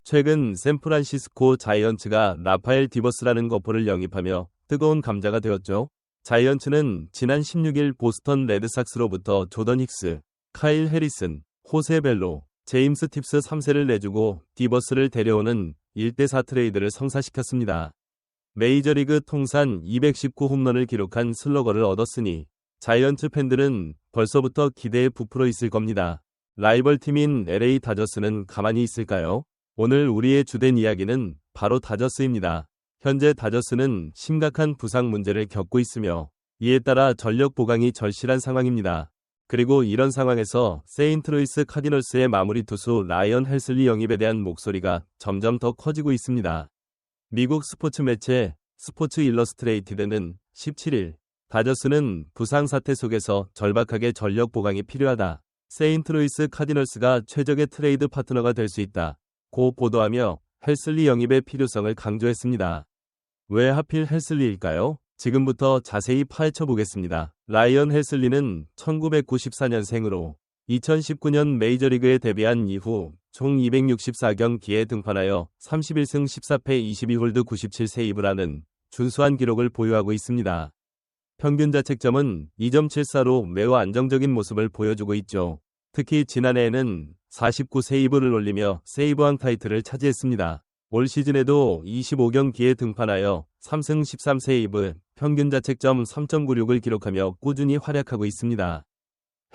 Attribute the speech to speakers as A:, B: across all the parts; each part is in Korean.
A: 최근 샌프란시스코 자이언츠가 라파엘 디버스라는 거포를 영입하며 뜨거운 감자가 되었죠. 자이언츠는 지난 16일 보스턴 레드삭스로부터 조던 힉스, 카일 해리슨, 호세 벨로, 제임스 팁스 3세를 내주고 디버스를 데려오는 1대4 트레이드를 성사시켰습니다. 메이저리그 통산 219 홈런을 기록한 슬러거를 얻었으니 자이언츠 팬들은 벌써부터 기대에 부풀어 있을 겁니다. 라이벌 팀인 LA 다저스는 가만히 있을까요? 오늘 우리의 주된 이야기는 바로 다저스입니다. 현재 다저스는 심각한 부상 문제를 겪고 있으며 이에 따라 전력 보강이 절실한 상황입니다. 그리고 이런 상황에서 세인트루이스 카디널스의 마무리 투수 라이언 헬슬리 영입에 대한 목소리가 점점 더 커지고 있습니다. 미국 스포츠 매체 스포츠 일러스트레이티드는 17일 다저스는 부상 사태 속에서 절박하게 전력 보강이 필요하다. 세인트루이스 카디널스가 최적의 트레이드 파트너가 될 수 있다. 고 보도하며 헬슬리 영입의 필요성을 강조했습니다. 왜 하필 헬슬리일까요? 지금부터 자세히 파헤쳐 보겠습니다. 라이언 헬슬리는 1994년생으로 2019년 메이저리그에 데뷔한 이후 총 264경기에 등판하여 31승 14패 22홀드 97세이브를 하는 준수한 기록을 보유하고 있습니다. 평균 자책점은 2.74로 매우 안정적인 모습을 보여주고 있죠. 특히 지난해에는 49세이브를 올리며 세이브왕 타이틀을 차지했습니다. 올 시즌에도 25경기에 등판하여 3승 13세이브, 평균 자책점 3.96을 기록하며 꾸준히 활약하고 있습니다.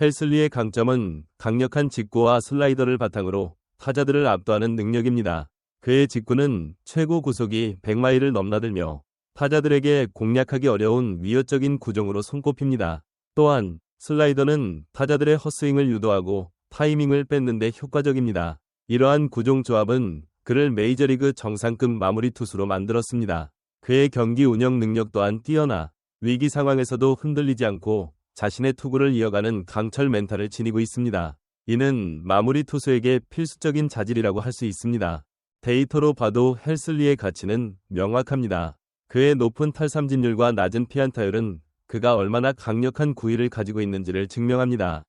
A: 헬슬리의 강점은 강력한 직구와 슬라이더를 바탕으로 타자들을 압도하는 능력입니다. 그의 직구는 최고 구속이 100마일을 넘나들며 타자들에게 공략하기 어려운 위협적인 구종으로 손꼽힙니다. 또한 슬라이더는 타자들의 헛스윙을 유도하고 타이밍을 뺏는 데 효과적입니다. 이러한 구종 조합은 그를 메이저리그 정상급 마무리 투수로 만들었습니다. 그의 경기 운영 능력 또한 뛰어나 위기 상황에서도 흔들리지 않고 자신의 투구를 이어가는 강철 멘탈을 지니고 있습니다. 이는 마무리 투수에게 필수적인 자질이라고 할 수 있습니다. 데이터로 봐도 헬슬리의 가치는 명확합니다. 그의 높은 탈삼진율과 낮은 피안타율은 그가 얼마나 강력한 구위를 가지고 있는지를 증명합니다.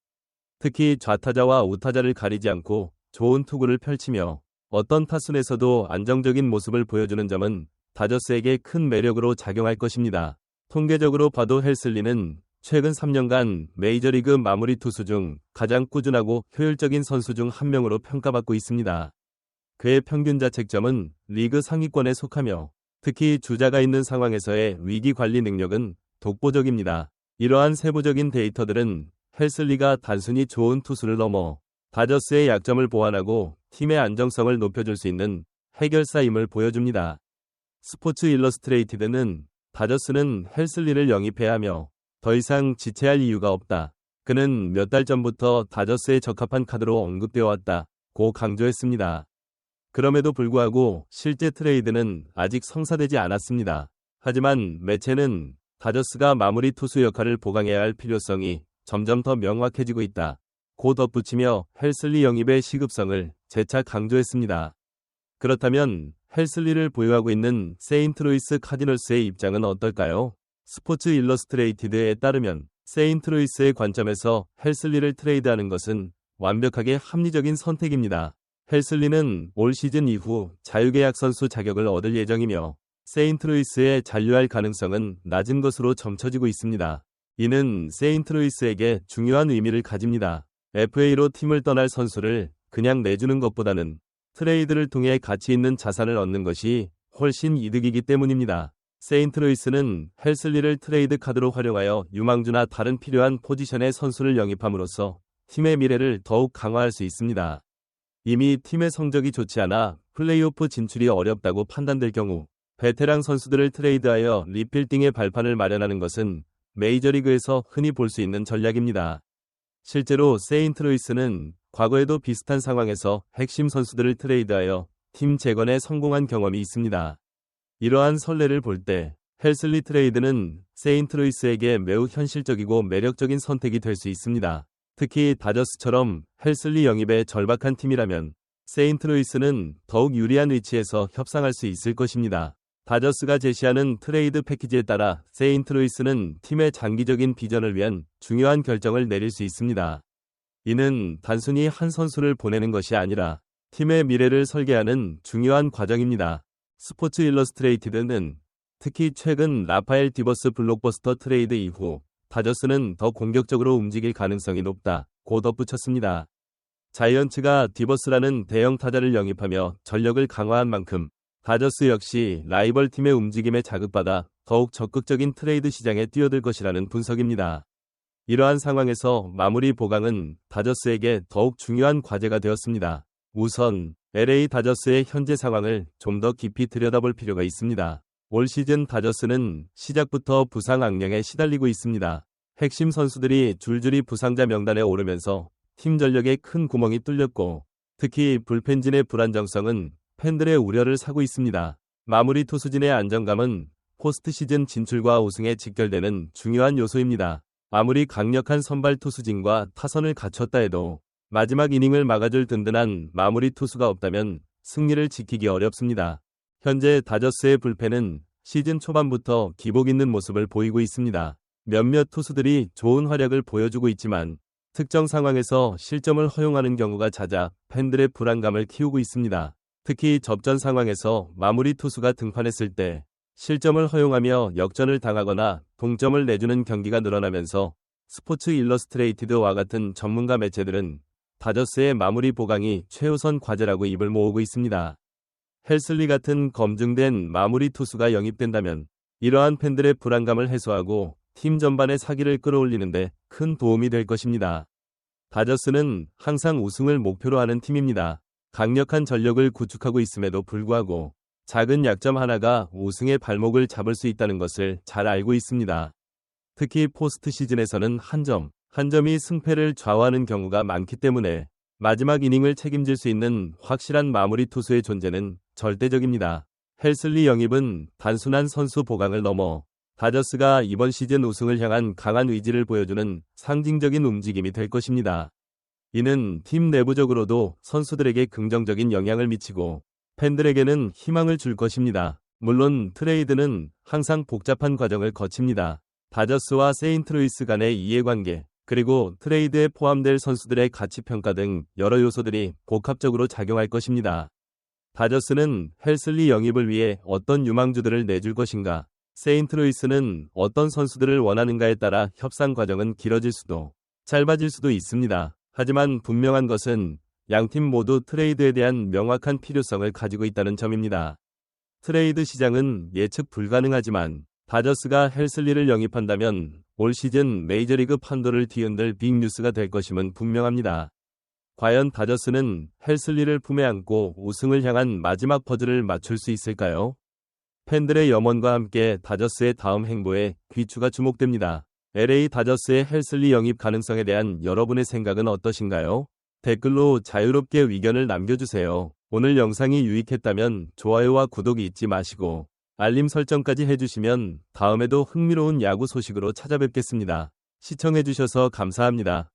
A: 특히 좌타자와 우타자를 가리지 않고 좋은 투구를 펼치며 어떤 타순에서도 안정적인 모습을 보여주는 점은 다저스에게 큰 매력으로 작용할 것입니다. 통계적으로 봐도 헬슬리는 최근 3년간 메이저리그 마무리 투수 중 가장 꾸준하고 효율적인 선수 중 한 명으로 평가받고 있습니다. 그의 평균 자책점은 리그 상위권에 속하며 특히 주자가 있는 상황에서의 위기 관리 능력은 독보적입니다. 이러한 세부적인 데이터들은 헬슬리가 단순히 좋은 투수를 넘어 다저스의 약점을 보완하고 팀의 안정성을 높여줄 수 있는 해결사임을 보여줍니다. 스포츠 일러스트레이티드는 다저스는 헬슬리를 영입해야 하며 더 이상 지체할 이유가 없다. 그는 몇 달 전부터 다저스에 적합한 카드로 언급되어 왔다고 강조했습니다. 그럼에도 불구하고 실제 트레이드는 아직 성사되지 않았습니다. 하지만 매체는 다저스가 마무리 투수 역할을 보강해야 할 필요성이 점점 더 명확해지고 있다. 고 덧붙이며 헬슬리 영입의 시급성을 재차 강조했습니다. 그렇다면 헬슬리를 보유하고 있는 세인트루이스 카디널스의 입장은 어떨까요? 스포츠 일러스트레이티드에 따르면 세인트루이스의 관점에서 헬슬리를 트레이드하는 것은 완벽하게 합리적인 선택입니다. 헬슬리는 올 시즌 이후 자유계약 선수 자격을 얻을 예정이며 세인트루이스에 잔류할 가능성은 낮은 것으로 점쳐지고 있습니다. 이는 세인트루이스에게 중요한 의미를 가집니다. FA로 팀을 떠날 선수를 그냥 내주는 것보다는 트레이드를 통해 가치 있는 자산을 얻는 것이 훨씬 이득이기 때문입니다. 세인트루이스는 헬슬리를 트레이드 카드로 활용하여 유망주나 다른 필요한 포지션의 선수를 영입함으로써 팀의 미래를 더욱 강화할 수 있습니다. 이미 팀의 성적이 좋지 않아 플레이오프 진출이 어렵다고 판단될 경우 베테랑 선수들을 트레이드하여 리필딩의 발판을 마련하는 것은 메이저리그에서 흔히 볼 수 있는 전략입니다. 실제로 세인트루이스는 과거에도 비슷한 상황에서 핵심 선수들을 트레이드하여 팀 재건에 성공한 경험이 있습니다. 이러한 선례를 볼 때 헬슬리 트레이드는 세인트루이스에게 매우 현실적이고 매력적인 선택이 될 수 있습니다. 특히 다저스처럼 헬슬리 영입에 절박한 팀이라면 세인트루이스는 더욱 유리한 위치에서 협상할 수 있을 것입니다. 다저스가 제시하는 트레이드 패키지에 따라 세인트루이스는 팀의 장기적인 비전을 위한 중요한 결정을 내릴 수 있습니다. 이는 단순히 한 선수를 보내는 것이 아니라 팀의 미래를 설계하는 중요한 과정입니다. 스포츠 일러스트레이티드는 특히 최근 라파엘 디버스 블록버스터 트레이드 이후 다저스는 더 공격적으로 움직일 가능성이 높다고 덧붙였습니다. 자이언츠가 디버스라는 대형 타자를 영입하며 전력을 강화한 만큼 다저스 역시 라이벌 팀의 움직임에 자극받아 더욱 적극적인 트레이드 시장에 뛰어들 것이라는 분석입니다. 이러한 상황에서 마무리 보강은 다저스에게 더욱 중요한 과제가 되었습니다. 우선 LA 다저스의 현재 상황을 좀 더 깊이 들여다볼 필요가 있습니다. 올 시즌 다저스는 시작부터 부상 악령에 시달리고 있습니다. 핵심 선수들이 줄줄이 부상자 명단에 오르면서 팀 전력에 큰 구멍이 뚫렸고 특히 불펜진의 불안정성은 팬들의 우려를 사고 있습니다. 마무리 투수진의 안정감은 포스트 시즌 진출과 우승에 직결되는 중요한 요소입니다. 아무리 강력한 선발 투수진과 타선을 갖췄다 해도 마지막 이닝을 막아줄 든든한 마무리 투수가 없다면 승리를 지키기 어렵습니다. 현재 다저스의 불펜은 시즌 초반부터 기복 있는 모습을 보이고 있습니다. 몇몇 투수들이 좋은 활약을 보여주고 있지만 특정 상황에서 실점을 허용하는 경우가 잦아 팬들의 불안감을 키우고 있습니다. 특히 접전 상황에서 마무리 투수가 등판했을 때 실점을 허용하며 역전을 당하거나 동점을 내주는 경기가 늘어나면서 스포츠 일러스트레이티드와 같은 전문가 매체들은 다저스의 마무리 보강이 최우선 과제라고 입을 모으고 있습니다. 헬슬리 같은 검증된 마무리 투수가 영입된다면 이러한 팬들의 불안감을 해소하고 팀 전반의 사기를 끌어올리는데 큰 도움이 될 것입니다. 다저스는 항상 우승을 목표로 하는 팀입니다. 강력한 전력을 구축하고 있음에도 불구하고 작은 약점 하나가 우승의 발목을 잡을 수 있다는 것을 잘 알고 있습니다. 특히 포스트 시즌에서는 한 점이 승패를 좌우하는 경우가 많기 때문에 마지막 이닝을 책임질 수 있는 확실한 마무리 투수의 존재는 절대적입니다. 헬슬리 영입은 단순한 선수 보강을 넘어 다저스가 이번 시즌 우승을 향한 강한 의지를 보여주는 상징적인 움직임이 될 것입니다. 이는 팀 내부적으로도 선수들에게 긍정적인 영향을 미치고 팬들에게는 희망을 줄 것입니다. 물론 트레이드는 항상 복잡한 과정을 거칩니다. 다저스와 세인트루이스 간의 이해관계, 그리고 트레이드에 포함될 선수들의 가치평가 등 여러 요소들이 복합적으로 작용할 것입니다. 다저스는 헬슬리 영입을 위해 어떤 유망주들을 내줄 것인가, 세인트루이스는 어떤 선수들을 원하는가에 따라 협상 과정은 길어질 수도 짧아질 수도 있습니다. 하지만 분명한 것은 양팀 모두 트레이드에 대한 명확한 필요성을 가지고 있다는 점입니다. 트레이드 시장은 예측 불가능하지만 다저스가 헬슬리를 영입한다면 올 시즌 메이저리그 판도를 뒤흔들 빅뉴스가 될 것임은 분명합니다. 과연 다저스는 헬슬리를 품에 안고 우승을 향한 마지막 퍼즐을 맞출 수 있을까요? 팬들의 염원과 함께 다저스의 다음 행보에 귀추가 주목됩니다. LA 다저스의 헬슬리 영입 가능성에 대한 여러분의 생각은 어떠신가요? 댓글로 자유롭게 의견을 남겨주세요. 오늘 영상이 유익했다면 좋아요와 구독 잊지 마시고 알림 설정까지 해주시면 다음에도 흥미로운 야구 소식으로 찾아뵙겠습니다. 시청해주셔서 감사합니다.